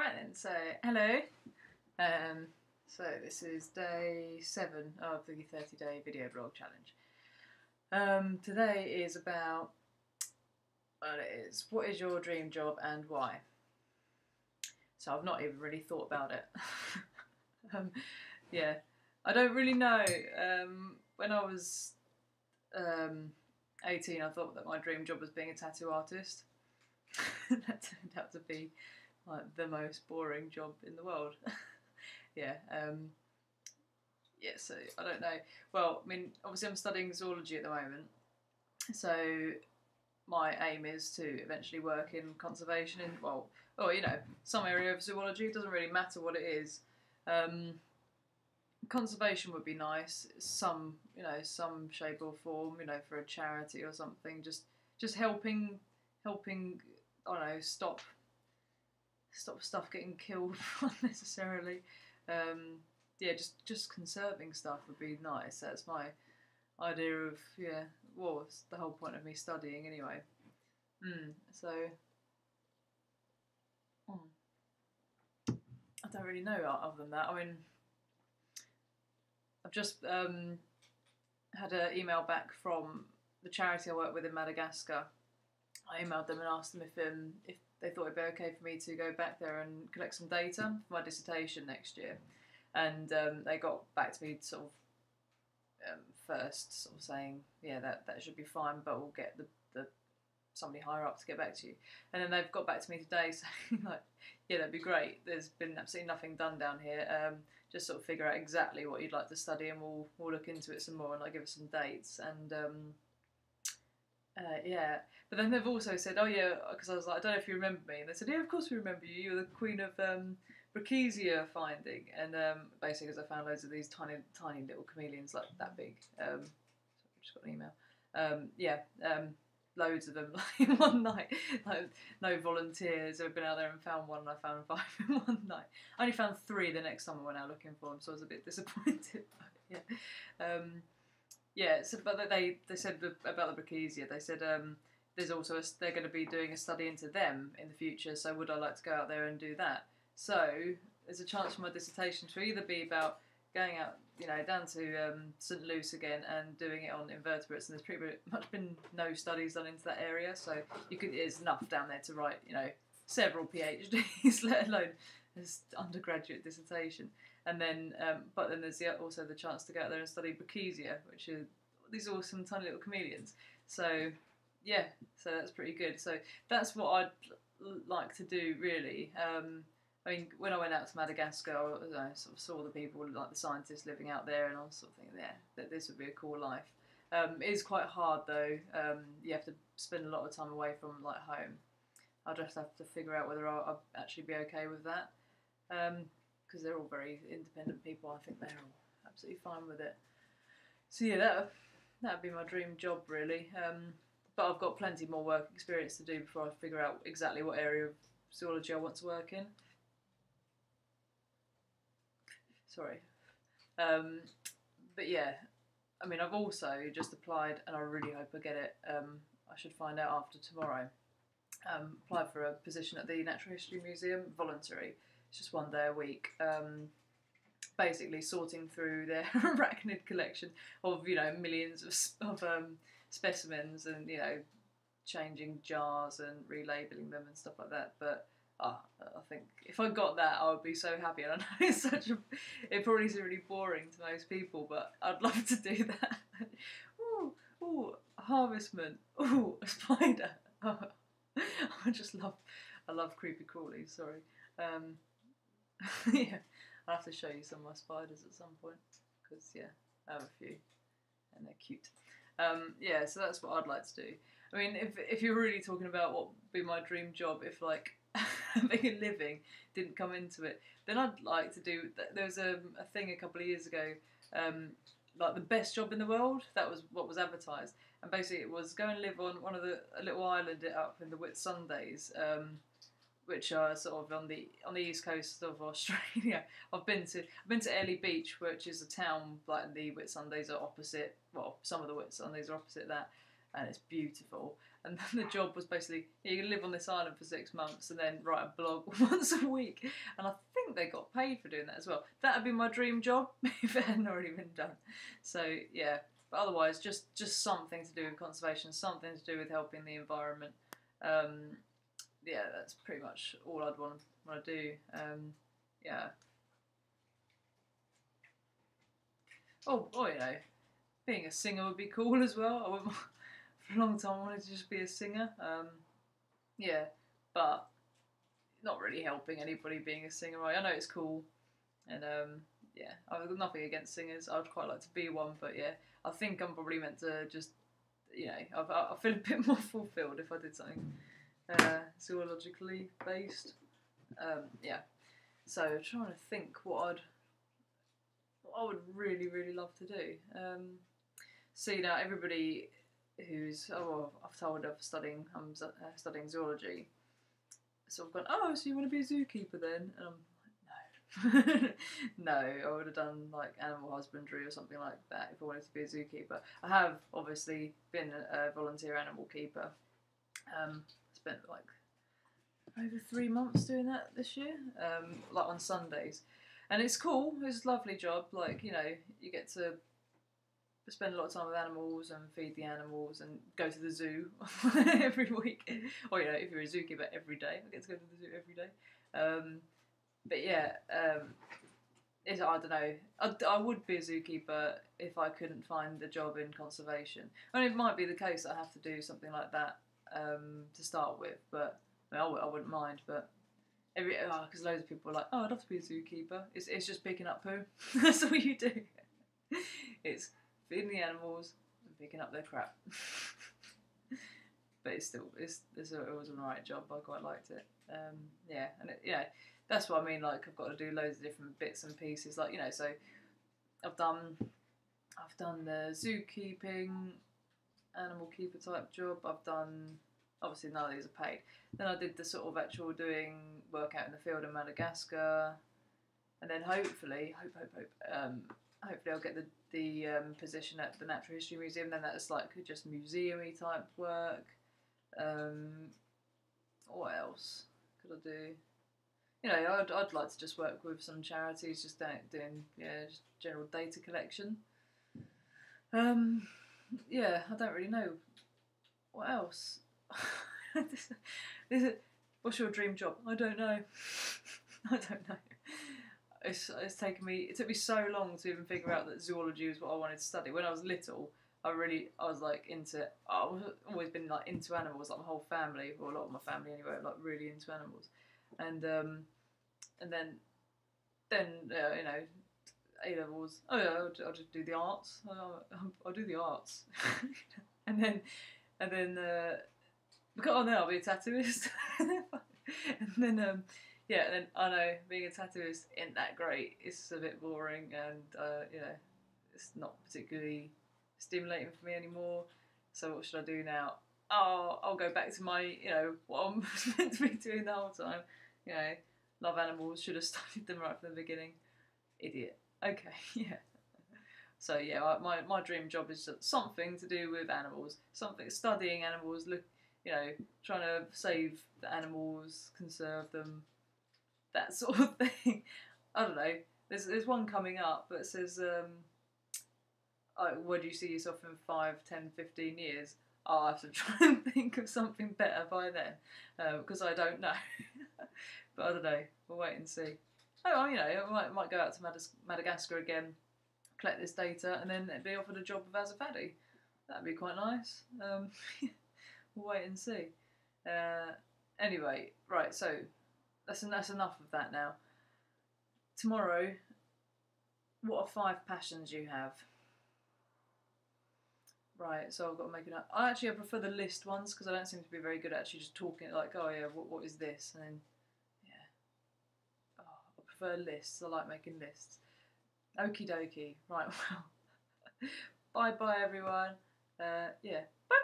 Right then, so hello. So this is day 7 of the 30-day video blog challenge. Today is about what is your dream job and why? So I've not even really thought about it. Yeah, I don't really know. When I was 18, I thought that my dream job was being a tattoo artist. That turned out to be like the most boring job in the world. Yeah, so I don't know. Well, I mean, obviously I'm studying zoology at the moment, so my aim is to eventually work in conservation in, some area of zoology. It doesn't really matter what it is. Conservation would be nice, some shape or form, for a charity or something. Just helping, I don't know, stop stuff getting killed unnecessarily. Just conserving stuff would be nice. That's my idea of it's the whole point of me studying anyway. So I don't really know other than that. I mean, I've just had an email back from the charity I work with in Madagascar. I emailed them and asked them if they thought it'd be okay for me to go back there and collect some data for my dissertation next year. And they got back to me sort of first, sort of saying, that should be fine, but we'll get the somebody higher up to get back to you. And then they've got back to me today saying, like, yeah, that'd be great. There's been absolutely nothing done down here. Just sort of figure out exactly what you'd like to study, and we'll look into it some more, and I'll give us some dates. And but then they've also said, oh yeah, because I was like, I don't know if you remember me, and they said, yeah, of course we remember you. You're the queen of Brachysia finding, and basically, because I found loads of these tiny little chameleons like that big. So I just got an email. Loads of them in one night. Like, no volunteers. I've been out there and found one, and I found 5 in one night. I only found 3 the next time I went out looking for them, so I was a bit disappointed. But they said about the Brachysia. They said there's also they're going to be doing a study into them in the future. So would I like to go out there and do that? So there's a chance for my dissertation to either be about going out, down to St Luce again and doing it on invertebrates. And there's pretty much been no studies done into that area, so there's enough down there to write, several PhDs, let alone this undergraduate dissertation. And then, but then there's also the chance to go out there and study Brachysia, which are these awesome tiny little chameleons. So so that's pretty good. So that's what I'd like to do, really. I mean, when I went out to Madagascar, I sort of saw the people, like the scientists living out there, and I was sort of thinking, that this would be a cool life. It is quite hard though. You have to spend a lot of time away from like home. I'll just have to figure out whether I'll actually be okay with that. Because they're all very independent people. I think they're all absolutely fine with it. So that'd be my dream job, really. But I've got plenty more work experience to do before I figure out exactly what area of zoology I want to work in. Sorry. But yeah, I mean, I've also just applied, and I really hope I get it. I should find out after tomorrow. Applied for a position at the Natural History Museum, voluntary. It's just 1 day a week. Basically sorting through their arachnid collection of millions of specimens, and changing jars and relabeling them and stuff like that. But I think if I got that, I would be so happy. And I know it probably is really boring to most people, but I'd love to do that. Ooh, a harvestman. Ooh, a spider. Oh, I love creepy crawlies. Sorry. Yeah, I'll have to show you some of my spiders at some point, because I have a few, and they're cute. So that's what I'd like to do. I mean, if you're really talking about what would be my dream job, if like making a living didn't come into it, then I'd like to do. There was a thing a couple of years ago, like the best job in the world. That was what was advertised, and basically it was go and live on a little island up in the Whitsundays, which are sort of on the east coast of Australia. I've been to Airlie Beach, which is a town like the Whitsundays are opposite. Well, some of the Whitsundays are opposite that. and it's beautiful. And then the job was basically, you can live on this island for 6 months and then write a blog once a week. And I think they got paid for doing that as well. That would be my dream job if it hadn't already been done. So yeah, but otherwise, just something to do with conservation, something to do with helping the environment. Yeah, that's pretty much all I'd want to do. Yeah. Oh, you know, being a singer would be cool as well. I wouldn't, for a long time I wanted to just be a singer. Yeah, but not really helping anybody being a singer. Right? I know it's cool, and yeah, I've got nothing against singers. I'd quite like to be one, but yeah, I think I'm probably meant to just, you know, I feel a bit more fulfilled if I did something zoologically based. Yeah, so trying to think what I would really, really love to do. So you know, everybody who's I've told of studying, I'm studying zoology. So I've gone, oh, so you want to be a zookeeper then? And I'm like, no, no. I would have done like animal husbandry or something like that if I wanted to be a zookeeper. I have obviously been a volunteer animal keeper. Spent like over 3 months doing that this year, like on Sundays. And it's cool, it's a lovely job, like, you know, you get to spend a lot of time with animals and feed the animals and go to the zoo every week. Or, you know, if you're a zookeeper, every day. I get to go to the zoo every day. But yeah, I don't know, I would be a zookeeper if I couldn't find a job in conservation. I mean, it might be the case that I have to do something like that to start with, but I mean, I wouldn't mind, but because loads of people are like, oh, I'd love to be a zookeeper. It's just picking up poo. That's all you do. It's feeding the animals and picking up their crap. But it was an alright job. I quite liked it. Yeah, and that's what I mean. Like, I've got to do loads of different bits and pieces. Like, you know, so I've done the zookeeping, animal keeper type job. I've done, obviously none of these are paid. Then I did the sort of actual doing work out in the field in Madagascar, and then hopefully I'll get the position at the Natural History Museum. Then that's like just museum-y type work. What else could I do? You know, I'd like to just work with some charities, just doing just general data collection. Yeah, I don't really know what else. What's your dream job? I don't know. I don't know. It took me so long to even figure out that zoology was what I wanted to study. When I was little, I've always been like into animals, like my whole family, or a lot of my family anyway, like really into animals. And then you know, A-levels, oh yeah, I'll just do the arts. I'll do the arts. and then because then I'll be a tattooist. and then I know being a tattooist isn't that great. It's a bit boring, and you know, it's not particularly stimulating for me anymore. So what should I do now? Oh, I'll go back to my, you know, what I'm meant to be doing the whole time. You know, love animals. Should have studied them right from the beginning. Idiot. Okay, yeah. So yeah, my dream job is something to do with animals. Studying animals. You know, trying to save the animals, conserve them, that sort of thing. I don't know. There's one coming up that says, where do you see yourself in 5, 10, 15 years? I'll have to try and think of something better by then, because I don't know. But I don't know. We'll wait and see. Oh, you know, I might go out to Madagascar again, collect this data, and then be offered a job with Azafadi. That'd be quite nice. We'll wait and see. Anyway, right, so that's enough of that now. Tomorrow, what are 5 passions you have? Right, so I've got to make it up. I prefer the list ones, because I don't seem to be very good at actually just talking, like, oh yeah, what is this? And then, yeah. Oh, I prefer lists. I like making lists. Okie dokie. Right, well. Bye-bye, everyone. Yeah. Bye!